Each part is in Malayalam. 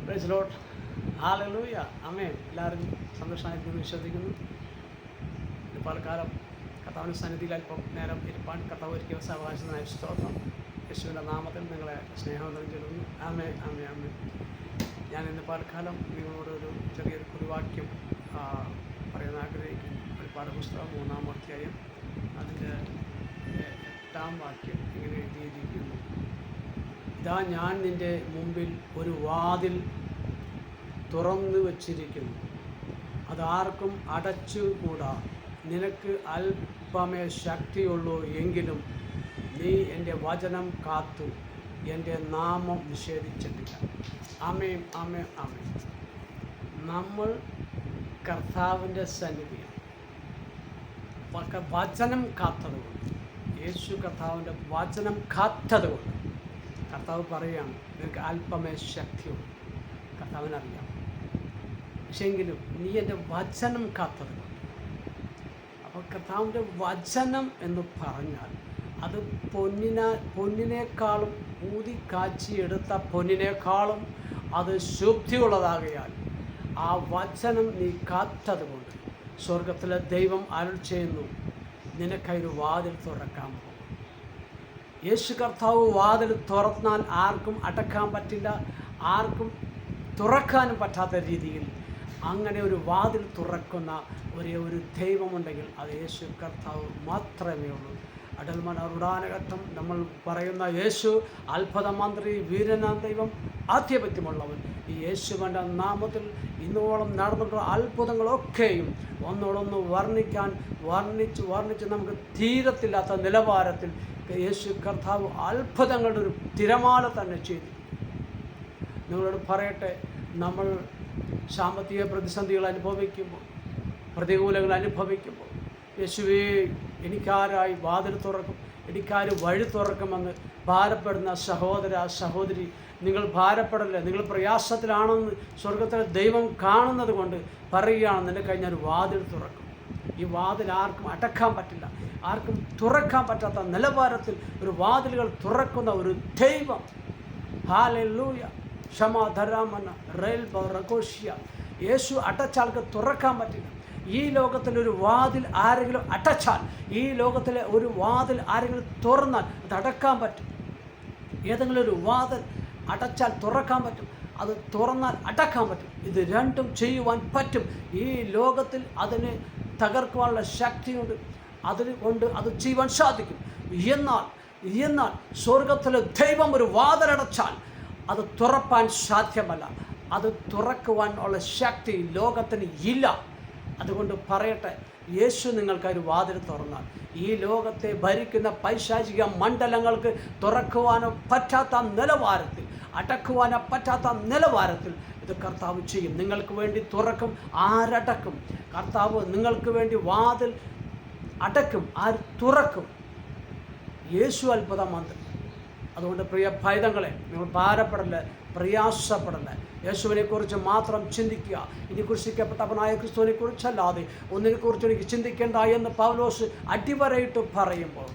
Praise Lord. ഹല്ലേലൂയ. ആമേൻ. എല്ലാവരും സന്തോഷമായിരിക്കുന്നു വിശ്വസിക്കുന്നു. പലകാലം കർത്താവിൻ്റെ സന്നിധിയിൽ അല്പം നേരം ഇരുപ്പാൻ കർത്താവ് ഒരുക്കിയ അവകാശത്തിനായി സ്തോത്രം. യേശുവിൻ്റെ നാമത്തിൽ നിങ്ങളെ സ്നേഹവന്ദനം ചൊല്ലുന്നു. ആമേൻ, ആമേൻ, ആമേൻ. ഞാൻ ഇന്ന് പലകാലം നിങ്ങളോടൊരു ചെറിയൊരു കുറിവാക്യം പറയാൻ ആഗ്രഹിക്കുന്നു. വെളിപ്പാട് പുസ്തകം 3-ാം അധ്യായം അതിൻ്റെ 8-ാം വാക്യം ഇങ്ങനെ എഴുതിയിരിക്കുന്നു: ഇതാ ഞാൻ നിൻ്റെ മുമ്പിൽ ഒരു വാതിൽ തുറന്നു വച്ചിരിക്കുന്നു, അതാർക്കും അടച്ചുകൂടാ. നിനക്ക് അല്പമേ ശക്തിയുള്ളൂ, എങ്കിലും നീ എൻ്റെ വചനം കാത്തു എൻ്റെ നാമം നിഷേധിച്ചിട്ടില്ല. ആമേൻ, ആമേൻ, ആമേൻ. നമ്മൾ കർത്താവിൻ്റെ സന്നിധിയിൽ വചനം കാത്തതുകൊണ്ട്, യേശു കർത്താവിൻ്റെ വചനം കാത്തതുകൊണ്ട് കർത്താവ് പറയുകയാണ്, നിനക്ക് അല്പമേ ശക്തിയുള്ളൂ. കർത്താവിനറിയാം, പക്ഷെങ്കിലും നീ എൻ്റെ വചനം കാത്തതുകൊണ്ട്. അപ്പോൾ കർത്താവിൻ്റെ വചനം എന്ന് പറഞ്ഞാൽ അത് പൊന്നിനേക്കാളും ഊതി കാച്ചിയെടുത്ത പൊന്നിനേക്കാളും അത് ശുദ്ധിയുള്ളതാകയാൽ ആ വചനം നീ കാത്തതുകൊണ്ട് സ്വർഗത്തിലെ ദൈവം അരുൾ ചെയ്യുന്നു, നിനക്കൊരു വാതിൽ തുറക്കാൻ പോകും. യേശു കർത്താവ് വാതിൽ തുറന്നാൽ ആർക്കും അടക്കാൻ പറ്റില്ല, ആർക്കും തുറക്കാനും പറ്റാത്ത രീതിയിൽ അങ്ങനെ ഒരു വാതിൽ തുറക്കുന്ന ഒരു ദൈവമുണ്ടെങ്കിൽ അത് യേശു കർത്താവ് മാത്രമേ ഉള്ളൂ. അടൽമനറുടാനഘട്ടം നമ്മൾ പറയുന്ന യേശു അത്ഭുത മന്ത്രി, വീരനാം ദൈവം, ആധിപത്യമുള്ളവൻ. ഈ യേശുവിൻ്റെ നാമത്തിൽ ഇന്നോളം നടന്നിട്ടുള്ള അത്ഭുതങ്ങളൊക്കെയും ഒന്നോടൊന്ന് വർണ്ണിച്ച് നമുക്ക് തീരത്തില്ലാത്ത നിലവാരത്തിൽ യേശു കർത്താവ് അത്ഭുതങ്ങളുടെ ഒരു തിരമാല തന്നെ ചെയ്തു. നിങ്ങളോട് പറയട്ടെ, നമ്മൾ സാമ്പത്തിക പ്രതിസന്ധികൾ അനുഭവിക്കുമ്പോൾ, പ്രതികൂലങ്ങൾ അനുഭവിക്കുമ്പോൾ, യേശുവേ എനിക്കാരായി വാതിൽ തുറക്കും, എനിക്കാര് വഴി തുറക്കുമെന്ന് ഭാരപ്പെടുന്ന സഹോദര സഹോദരി, നിങ്ങൾ ഭാരപ്പെടല്ലേ. നിങ്ങൾ പ്രയാസത്തിലാണെന്ന് സ്വർഗത്തിലെ ദൈവം കാണുന്നത് കൊണ്ട് പറയുകയാണ്, നിന്റെ കഴിഞ്ഞാൽ വാതിൽ തുറക്കും. ഈ വാതിൽ ആർക്കും അടക്കാൻ പറ്റില്ല, ആർക്കും തുറക്കാൻ പറ്റാത്ത നിലവാരത്തിൽ ഒരു വാതിലുകൾ തുറക്കുന്ന ഒരു ദൈവം. ഹല്ലേലൂയ. ക്ഷമാധരാമന റെയിൽബ റഗോഷ്യ. യേശു അടച്ചാൾക്ക് തുറക്കാൻ പറ്റില്ല. ഈ ലോകത്തിലൊരു വാതിൽ ആരെങ്കിലും അടച്ചാൽ, ഈ ലോകത്തിലെ ഒരു വാതിൽ ആരെങ്കിലും തുറന്നാൽ അത് അടക്കാൻ പറ്റും. ഏതെങ്കിലും ഒരു വാതിൽ അടച്ചാൽ തുറക്കാൻ പറ്റും, അത് തുറന്നാൽ അടക്കാൻ പറ്റും. ഇത് രണ്ടും ചെയ്യുവാൻ പറ്റും. ഈ ലോകത്തിൽ അതിനെ തകർക്കുവാനുള്ള ശക്തിയുണ്ട്, അതുകൊണ്ട് അത് ചെയ്യുവാൻ സാധിക്കും. എന്നാൽ സ്വർഗത്തിലെ ദൈവം ഒരു വാതിലടച്ചാൽ അത് തുറപ്പാൻ സാധ്യമല്ല. അത് തുറക്കുവാൻ ഉള്ള ശക്തി ലോകത്തിന് ഇല്ല. അതുകൊണ്ട് പറയട്ടെ, യേശു നിങ്ങൾക്കൊരു വാതിൽ തുറന്നാൽ ഈ ലോകത്തെ ഭരിക്കുന്ന പൈശാചിക മണ്ഡലങ്ങൾക്ക് തുറക്കുവാനോ പറ്റാത്ത നിലവാരത്തിൽ, അടക്കുവാനോ പറ്റാത്ത നിലവാരത്തിൽ ഇത് കർത്താവ് ചെയ്യും. നിങ്ങൾക്ക് വേണ്ടി തുറക്കും, ആരടക്കും? കർത്താവ് നിങ്ങൾക്ക് വേണ്ടി വാതിൽ അടക്കും, ആര് തുറക്കും? യേശു അത്ഭുത മന്ത്രി. അതുകൊണ്ട് പ്രിയ പൈതങ്ങളെ, നിങ്ങൾ ഭാരപ്പെടല്ലേ, പ്രയാസപ്പെടല്ലേ. യേശുവിനെക്കുറിച്ച് മാത്രം ചിന്തിക്കുക. ഇനി ക്രൂശിക്കപ്പെട്ടവനായ ക്രിസ്തുവിനെക്കുറിച്ചല്ലാതെ ഒന്നിനെക്കുറിച്ച് എനിക്ക് ചിന്തിക്കേണ്ട എന്ന് പൗലോസ് അടിവരയിട്ട് പറയുമ്പോൾ,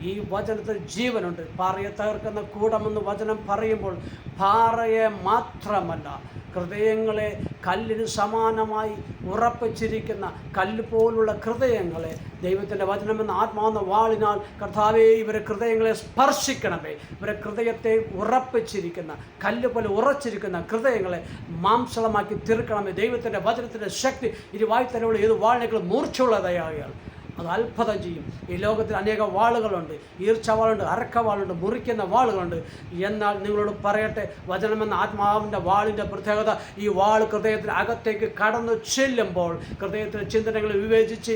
ഈ വചനത്തിൽ ജീവനുണ്ട്. പാറയെ തകർക്കുന്ന കൂടമെന്ന് വചനം പറയുമ്പോൾ പാറയെ മാത്രമല്ല, ഹൃദയങ്ങളെ കല്ലിന് സമാനമായി ഉറപ്പിച്ചിരിക്കുന്ന കല്ല് പോലുള്ള ഹൃദയങ്ങളെ ദൈവത്തിൻ്റെ വചനമെന്ന ആത്മാവെന്ന വാളിനാൽ കർത്താവേ ഇവരെ ഹൃദയങ്ങളെ സ്പർശിക്കണമേ. ഇവരെ ഹൃദയത്തെ ഉറപ്പിച്ചിരിക്കുന്ന കല്ല് പോലെ ഉറച്ചിരിക്കുന്ന ഹൃദയങ്ങളെ മാംസളമാക്കി തീർക്കണമേ. ദൈവത്തിൻ്റെ വചനത്തിൻ്റെ ശക്തി ഇരുവായ്ത്തരവുള്ള ഏത് വാളിനേക്കാളും മൂർച്ചയുള്ളതായാൽ അത് അത്ഭുതം ചെയ്യും. ഈ ലോകത്തിൽ അനേക വാളുകളുണ്ട്, ഈർച്ചവാളുണ്ട്, അരക്കവാളുണ്ട്, മുറിക്കുന്ന വാളുകളുണ്ട്. എന്നാൽ നിങ്ങളോട് പറയട്ടെ, വചനമെന്ന ആത്മാവിൻ്റെ വാളിൻ്റെ പ്രത്യേകത, ഈ വാൾ ഹൃദയത്തിന് അകത്തേക്ക് കടന്നു ചെല്ലുമ്പോൾ ഹൃദയത്തിലെ ചിന്തനങ്ങൾ വിവേചിച്ച്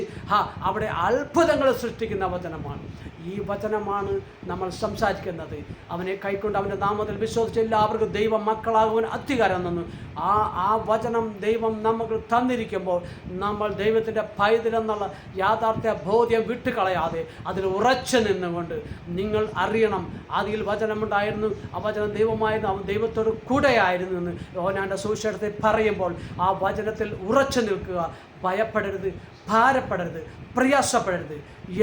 അവിടെ അത്ഭുതങ്ങൾ സൃഷ്ടിക്കുന്ന വചനമാണ്. ഈ വചനമാണ് നമ്മൾ സംസാരിക്കുന്നത്. അവനെ കൈക്കൊണ്ട് അവൻ്റെ നാമത്തിൽ വിശ്വസിച്ച എല്ലാവർക്കും ദൈവം മക്കളാകുവാൻ അധികാരം തന്നു. ആ വചനം ദൈവം നമുക്ക് തന്നിരിക്കുമ്പോൾ നമ്മൾ ദൈവത്തിൻ്റെ പൈതലെന്നുള്ള യാഥാർത്ഥ്യ ബോധ്യം വിട്ടുകളയാതെ അതിൽ ഉറച്ചു നിന്നുകൊണ്ട് നിങ്ങൾ അറിയണം, അതിൽ വചനമുണ്ടായിരുന്നു, ആ വചനം ദൈവമായിരുന്നു, അവൻ ദൈവത്തോട് കൂടെയായിരുന്നു എന്ന് യോഹന്നാന്റെ സുവിശേഷത്തിൽ പറയുമ്പോൾ ആ വചനത്തിൽ ഉറച്ചു നിൽക്കുക. ഭയപ്പെടരുത്, ഭാരപ്പെടരുത്, പ്രയാസപ്പെടരുത്.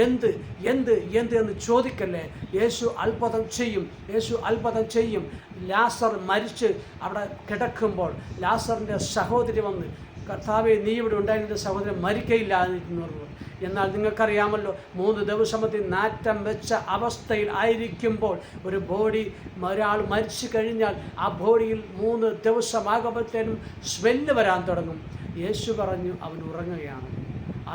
എന്ത് എന്ത് എന്ത് എന്ന് ചോദിക്കല്ലേ. യേശു അത്ഭുതം ചെയ്യും, യേശു അത്ഭുതം ചെയ്യും. ലാസർ മരിച്ച് അവിടെ കിടക്കുമ്പോൾ ലാസറിൻ്റെ സഹോദരി വന്ന്, കർത്താവേ നീ ഇവിടെ ഉണ്ടായിരുന്ന സഹോദരൻ മരിക്കയില്ല എന്ന് പറഞ്ഞു. എന്നാൽ നിങ്ങൾക്കറിയാമല്ലോ, 3 ദിവസത്തിൽ നാറ്റം വെച്ച അവസ്ഥയിൽ ആയിരിക്കുമ്പോൾ ഒരു ബോഡി, ഒരാൾ മരിച്ചു കഴിഞ്ഞാൽ ആ ബോഡിയിൽ 3 ദിവസമാകുമ്പോഴത്തേനും സ്മെല്ല് വരാൻ തുടങ്ങും. യേശു പറഞ്ഞു അവൻ ഉറങ്ങുകയാണ്.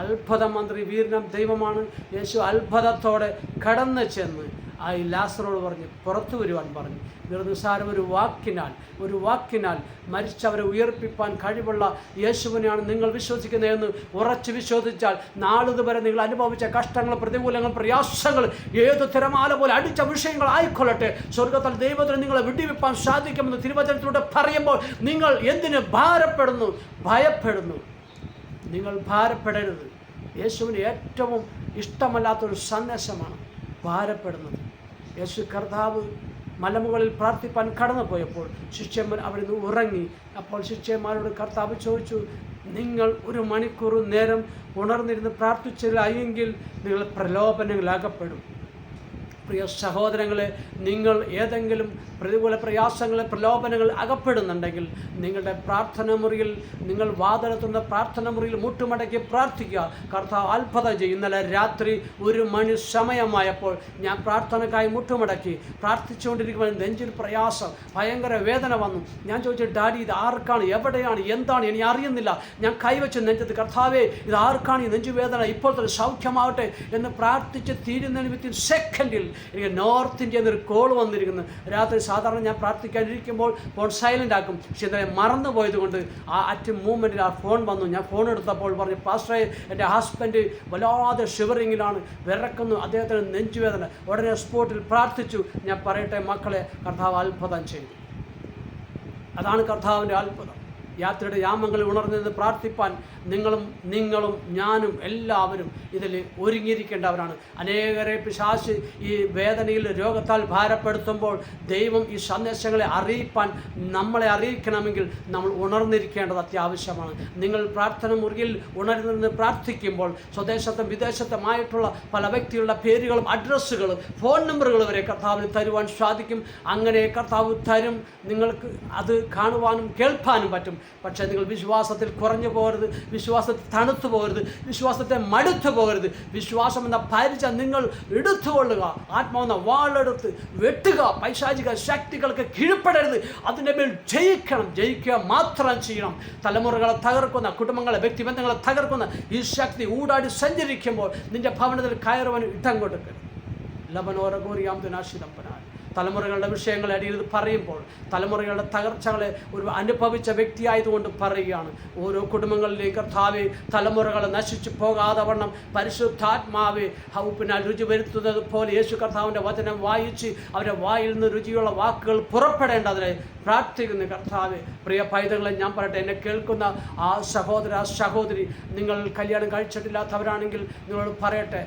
അത്ഭുത മന്ത്രി, വീരനം ദൈവമാണ്. യേശു അത്ഭുതത്തോടെ കടന്നു ചെന്ന് ആ ലാസറോട് പറഞ്ഞ് പുറത്തു വരുവാൻ പറഞ്ഞു. നിസ്സാരം ഒരു വാക്കിനാൽ മരിച്ചവരെ ഉയർപ്പിപ്പാൻ കഴിവുള്ള യേശുവിനെയാണ് നിങ്ങൾ വിശ്വസിക്കുന്നതെന്ന് ഉറച്ചു വിശ്വസിച്ചാൽ നാളിതുവരെ നിങ്ങൾ അനുഭവിച്ച കഷ്ടങ്ങൾ, പ്രതികൂലങ്ങൾ, പ്രയാസങ്ങൾ ഏത് തിരമാല പോലെ അടിച്ച വിഷയങ്ങളായിക്കൊള്ളട്ടെ, സ്വർഗത്തിൽ ദൈവത്തിന് നിങ്ങളെ വിടിവിപ്പാൻ സാധിക്കുമെന്ന് തിരുവചനത്തിലൂടെ പറയുമ്പോൾ നിങ്ങൾ എന്തിന് ഭാരപ്പെടുന്നു, ഭയപ്പെടുന്നു? നിങ്ങൾ ഭാരപ്പെടരുത്. യേശുവിന് ഏറ്റവും ഇഷ്ടമല്ലാത്തൊരു സന്ദേശമാണ് ഭാരപ്പെടുന്നത്. യേശു കർത്താവ് മലമുകളിൽ പ്രാർത്ഥിപ്പാൻ കടന്നു പോയപ്പോൾ ശിഷ്യന്മാർ അവിടെ നിന്ന് ഉറങ്ങി. അപ്പോൾ ശിഷ്യന്മാരോട് കർത്താവ് ചോദിച്ചു, നിങ്ങൾ 1 മണിക്കൂർ നേരം ഉണർന്നിരുന്ന് പ്രാർത്ഥിച്ചില്ല എങ്കിൽ നിങ്ങൾ പ്രലോഭനങ്ങളകപ്പെടും. പ്രിയ സഹോദരങ്ങളെ, നിങ്ങൾ ഏതെങ്കിലും പ്രതികൂല പ്രയാസങ്ങളെ, പ്രലോഭനങ്ങൾ അകപ്പെടുന്നുണ്ടെങ്കിൽ നിങ്ങളുടെ പ്രാർത്ഥന മുറിയിൽ, നിങ്ങൾ വാതിലെത്തുന്ന പ്രാർത്ഥന മുറിയിൽ മുട്ടുമടക്കി പ്രാർത്ഥിക്കുക. കർത്താവ് അത്ഭുതം ചെയ്യും. ഇന്നലെ രാത്രി 1 മണി സമയമായപ്പോൾ ഞാൻ പ്രാർത്ഥനക്കായി മുട്ടുമടക്കി പ്രാർത്ഥിച്ചുകൊണ്ടിരിക്കുമ്പോൾ നെഞ്ചിൽ പ്രയാസം, ഭയങ്കര വേദന വന്നു. ഞാൻ ചോദിച്ചു, ഡാഡി ഇത് ആർക്കാണ്, എവിടെയാണ്, എന്താണ്, എനിക്ക് അറിയുന്നില്ല. ഞാൻ കൈവച്ച് നെഞ്ചത്ത്, കർത്താവേ ഇത് ആർക്കാണ് ഈ നെഞ്ചുവേദന, ഇപ്പോൾ തന്നെ സൗഖ്യമാവട്ടെ എന്ന് പ്രാർത്ഥിച്ച് തീരുന്നതിന് വിത്തിൻ സെക്കൻഡിൽ എനിക്ക് നോർത്ത് ഇന്ത്യയിൽ നിന്നൊരു കോൾ വന്നിരിക്കുന്നു. രാത്രി സാധാരണ ഞാൻ പ്രാർത്ഥിക്കാനിരിക്കുമ്പോൾ ഫോൺ സൈലൻ്റ് ആക്കും. പക്ഷേ ഇന്നലെ മറന്നു പോയതുകൊണ്ട് ആ മൂമെൻറ്റിൽ ആ ഫോൺ വന്നു. ഞാൻ ഫോൺ എടുത്തപ്പോൾ പറഞ്ഞു, പാസ്റ്ററെ എൻ്റെ ഹസ്ബൻഡ് വല്ലാതെ ഷിവറിങ്ങിലാണ്, വിറക്കുന്നു, അദ്ദേഹത്തിന് നെഞ്ചുവേദന. ഉടനെ സ്പോട്ടിൽ പ്രാർത്ഥിച്ചു. ഞാൻ പറയട്ടെ മക്കളെ, കർത്താവ് അത്ഭുതം ചെയ്തു. അതാണ് കർത്താവിൻ്റെ അത്ഭുതം. യാത്രയുടെ യാമങ്ങളിൽ ഉണർന്നിരുന്ന് പ്രാർത്ഥിപ്പാൻ നിങ്ങളും ഞാനും എല്ലാവരും ഇതിൽ ഒരുങ്ങിയിരിക്കേണ്ടവരാണ്. അനേകരെ പിശാച് ഈ വേദനയിൽ, രോഗത്താൽ ഭാരപ്പെടുത്തുമ്പോൾ ദൈവം ഈ സന്ദേശങ്ങളെ അറിയിപ്പാൻ നമ്മളെ അറിയിക്കണമെങ്കിൽ നമ്മൾ ഉണർന്നിരിക്കേണ്ടത് അത്യാവശ്യമാണ്. നിങ്ങൾ പ്രാർത്ഥന മുറിയിൽ ഉണർന്നിരുന്ന് പ്രാർത്ഥിക്കുമ്പോൾ സ്വദേശത്തും വിദേശത്തുമായിട്ടുള്ള പല വ്യക്തികളുടെ പേരുകളും അഡ്രസ്സുകളും ഫോൺ നമ്പറുകൾ വരെ കർത്താവിന് തരുവാൻ സാധിക്കും. അങ്ങനെ കർത്താവ് തരും. നിങ്ങൾക്ക് അത് കാണുവാനും കേൾപ്പാനും പറ്റും. പക്ഷേ നിങ്ങൾ വിശ്വാസത്തിൽ കുറഞ്ഞു പോകരുത്, വിശ്വാസത്തിൽ തണുത്തു പോകരുത്, വിശ്വാസത്തെ മടുത്തു പോകരുത്. വിശ്വാസം എന്ന പരിച നിങ്ങൾ എടുത്തുകൊള്ളുക. ആത്മാവെന്ന വാളെടുത്ത് വെട്ടുക. പൈശാചിക ശക്തികൾക്ക് കീഴ്പ്പെടരുത്. അതിൻ്റെ മേൽ ജയിക്കുക മാത്രം ചെയ്യണം. തലമുറകളെ തകർക്കുന്ന, കുടുംബങ്ങളെ, വ്യക്തിബന്ധങ്ങളെ തകർക്കുന്ന ഈ ശക്തി ഊടാടി സഞ്ചരിക്കുമ്പോൾ നിന്റെ ഭവനത്തിൽ കയറുവാൻ ഇടം കൊടുക്കരുത്. ലബനോരഗോറിയാം ദിനാശിതമ്പനായി തലമുറകളുടെ വിഷയങ്ങളെ അടിയിൽ പറയുമ്പോൾ തലമുറകളുടെ തകർച്ചകളെ ഒരു അനുഭവിച്ച വ്യക്തിയായതുകൊണ്ട് പറയുകയാണ്. ഓരോ കുടുംബങ്ങളിലേക്ക് കർത്താവെ തലമുറകളെ നശിച്ചു പോകാതെ വണ്ണം പരിശുദ്ധാത്മാവെ ഹൗപ്പിനാൽ രുചി വരുത്തുന്നത് പോലെ യേശു കർത്താവിൻ്റെ വചനം വായിച്ച് അവരുടെ വായിൽ നിന്ന് രുചിയുള്ള വാക്കുകൾ പുറപ്പെടേണ്ടതിനെ പ്രാർത്ഥിക്കുന്നു. കർത്താവെ, പ്രിയ പൈതങ്ങളെ ഞാൻ പറയട്ടെ, എന്നെ കേൾക്കുന്ന ആ സഹോദരി, നിങ്ങൾ കല്യാണം കഴിച്ചിട്ടില്ലാത്തവരാണെങ്കിൽ നിങ്ങളോട് പറയട്ടെ,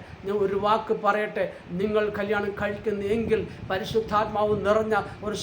ഒരു വാക്ക് പറയട്ടെ. നിങ്ങൾ കല്യാണം കഴിക്കുന്നെങ്കിൽ പരിശുദ്ധാത്മാവ് നിറഞ്ഞ ഒരു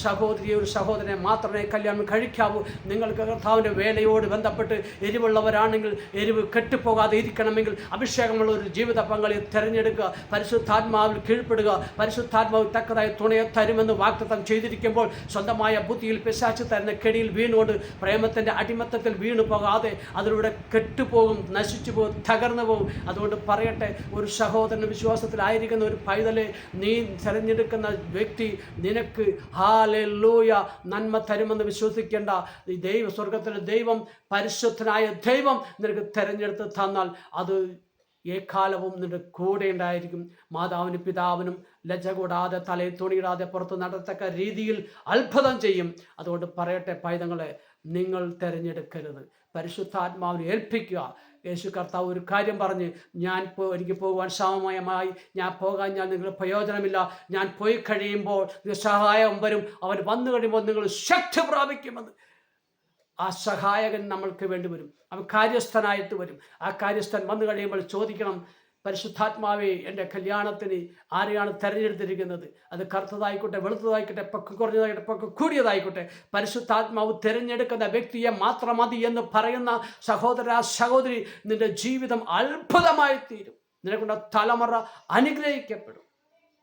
സഹോദരനെ മാത്രമേ കല്യാണം കഴിക്കാവൂ. നിങ്ങൾക്ക് കർത്താവിൻ്റെ വേലയോട് ബന്ധപ്പെട്ട് എരിവുള്ളവരാണെങ്കിൽ എരിവ് കെട്ടുപോകാതെ ഇരിക്കണമെങ്കിൽ അഭിഷേകമുള്ള ഒരു ജീവിത പങ്കാളിയെ തിരഞ്ഞെടുക്കുക. പരിശുദ്ധാത്മാവിൽ കീഴ്പ്പെടുക. പരിശുദ്ധാത്മാവ് തക്കതായ തുണയെ തരുമെന്ന് വാഗ്ദത്തം ചെയ്തിരിക്കുമ്പോൾ സ്വന്തമായ ബുദ്ധിയിൽ പിശാച് തരുന്ന കെടിയിൽ വീണുകൊണ്ട് പ്രേമത്തിൻ്റെ അടിമത്തത്തിൽ വീണു പോകാതെ അതിലൂടെ കെട്ടുപോകും, നശിച്ചു പോകും, തകർന്നു പോകും. അതുകൊണ്ട് പറയട്ടെ, ഒരു സഹോദരൻ വിശ്വാസത്തിലായിരിക്കുന്ന ഒരു പൈതലെ നീ തിരഞ്ഞെടുക്കുന്ന വ്യക്തി നിനക്ക് ഹല്ലേലൂയ നന്മ തരുമെന്ന് വിശ്വസിക്കേണ്ട. ഈ സ്വർഗത്തിലെ ദൈവം, പരിശുദ്ധനായ ദൈവം നിനക്ക് തിരഞ്ഞെടുത്ത് തന്നാൽ അത് ഏക്കാലവും നിന്റെ കൂടെ ഉണ്ടായിരിക്കും. മാതാവിനും പിതാവിനും ലജ്ജ കൂടാതെ, തലയിൽ തുണിയിടാതെ പുറത്ത് നടത്തക്ക രീതിയിൽ അത്ഭുതം ചെയ്യും. അതുകൊണ്ട് പറയട്ടെ പൈതങ്ങളെ, നിങ്ങൾ തിരഞ്ഞെടുക്കരുത്, പരിശുദ്ധാത്മാവിനെ ഏൽപ്പിക്കുക. യേശു കർത്താവ് ഒരു കാര്യം പറഞ്ഞ്, എനിക്ക് പോകുവാൻ സമയമായി, ഞാൻ പോകാൻ നിങ്ങൾ പ്രയോജനമില്ല, ഞാൻ പോയി കഴിയുമ്പോൾ സഹായം വരും, അവൻ വന്നു കഴിയുമ്പോൾ നിങ്ങൾ ശക്തി പ്രാപിക്കുമെന്ന്. ആ സഹായകൻ നമ്മൾക്ക് വേണ്ടി വരും. അവൻ കാര്യസ്ഥനായിട്ട് വരും. ആ കാര്യസ്ഥൻ വന്നു കഴിയുമ്പോൾ ചോദിക്കണം, പരിശുദ്ധാത്മാവെ എൻ്റെ കല്യാണത്തിന് ആരെയാണ് തിരഞ്ഞെടുത്തിരിക്കുന്നത്? അത് കറുത്തതായിക്കോട്ടെ, വെളുത്തതായിക്കോട്ടെ, പൊക്കം കുറഞ്ഞതായിക്കോട്ടെ, പൊക്കം കൂടിയതായിക്കോട്ടെ, പരിശുദ്ധാത്മാവ് തിരഞ്ഞെടുക്കുന്ന വ്യക്തിയെ മാത്രം മതി എന്ന് പറയുന്ന സഹോദര സഹോദരി, നിന്റെ ജീവിതം അത്ഭുതമായി തീരും. നിനക്കുള്ള തലമുറ അനുഗ്രഹിക്കപ്പെടും.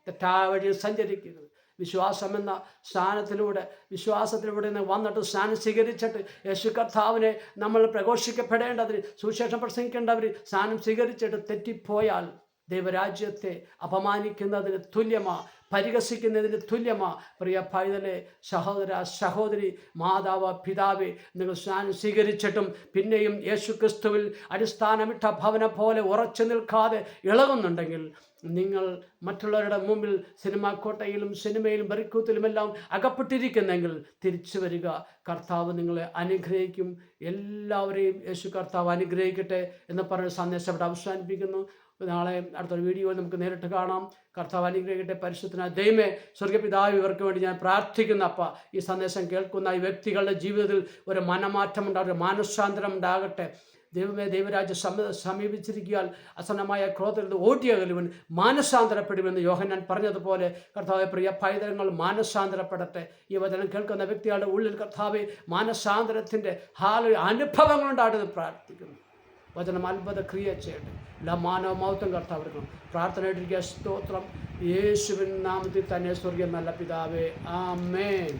തെറ്റായ വഴിയിൽ സഞ്ചരിക്കരുത്. വിശ്വാസം എന്ന വിശ്വാസത്തിലൂടെ വന്നിട്ട് സ്നാനം സ്വീകരിച്ചിട്ട് യേശു കർത്താവിനെ നമ്മൾ പ്രഘോഷിക്കപ്പെടേണ്ടവർ, സുവിശേഷം പ്രസംഗിക്കേണ്ടവർ സ്നാനം സ്വീകരിച്ചിട്ട് തെറ്റിപ്പോയാൽ ദൈവരാജ്യത്തെ അപമാനിക്കുന്നതിന് തുല്യമാ, പരിഹസിക്കുന്നതിന് തുല്യമാ. പ്രിയ പൈതലെ, സഹോദര സഹോദരി, മാതാവ് പിതാവെ, നിങ്ങൾ സ്നാനം സ്വീകരിച്ചിട്ടും പിന്നെയും യേശു ക്രിസ്തുവിൽ അടിസ്ഥാനമിട്ട ഭവനം പോലെ ഉറച്ചു നിൽക്കാതെ ഇളകുന്നുണ്ടെങ്കിൽ, നിങ്ങൾ മറ്റുള്ളവരുടെ മുമ്പിൽ സിനിമാക്കോട്ടയിലും സിനിമയിലും ബറിക്കൂത്തിലുമെല്ലാം അകപ്പെട്ടിരിക്കുന്നെങ്കിൽ തിരിച്ചു വരിക. കർത്താവ് നിങ്ങളെ അനുഗ്രഹിക്കും. എല്ലാവരെയും യേശു കർത്താവ് അനുഗ്രഹിക്കട്ടെ എന്ന് പറഞ്ഞ സന്ദേശം ഇവിടെ അവസാനിപ്പിക്കുന്നു. നാളെ അടുത്തൊരു വീഡിയോയിൽ നമുക്ക് നേരിട്ട് കാണാം. കർത്താവ് അനുഗ്രഹിക്കട്ടെ. പരിശുദ്ധനായ ദൈവമേ, സ്വർഗ്ഗപിതാവ്, ഇവർക്ക് വേണ്ടി ഞാൻ പ്രാർത്ഥിക്കുന്ന അപ്പ, ഈ സന്ദേശം കേൾക്കുന്ന ഈ വ്യക്തികളുടെ ജീവിതത്തിൽ ഒരു മനമാറ്റം ഉണ്ടാകട്ടെ, മാനസാന്തരം ഉണ്ടാകട്ടെ. ദൈവമേ, ദൈവരാജ്യം സമീപിച്ചിരിക്കാൻ അസന്നമായ ക്രോധത്തിൽ ഓടിയകലുവൻ മാനസാന്തരപ്പെടുമെന്ന് യോഹന്നാൻ പറഞ്ഞതുപോലെ കർത്താവെ, പ്രിയ പൈതൃകങ്ങൾ മാനസാന്തരപ്പെടട്ടെ. ഈ വചനം കേൾക്കുന്ന വ്യക്തികളുടെ ഉള്ളിൽ കർത്താവെ മാനസാന്തരത്തിൻ്റെ അനുഭവങ്ങളുണ്ടാകുന്നത് പ്രാർത്ഥിക്കുന്നു. വചനം അത്ഭുത ക്രിയ ചെയ്യട്ടെ. എല്ലാ മാനവ മൗത്വം കർത്താവ് എടുക്കണം. പ്രാർത്ഥനയായിട്ടിരിക്കുക. സ്തോത്രം. യേശുവിൻ നാമത്തിൽ തന്നെ. സ്വർഗീയ നല്ല പിതാവേ, ആമേൻ.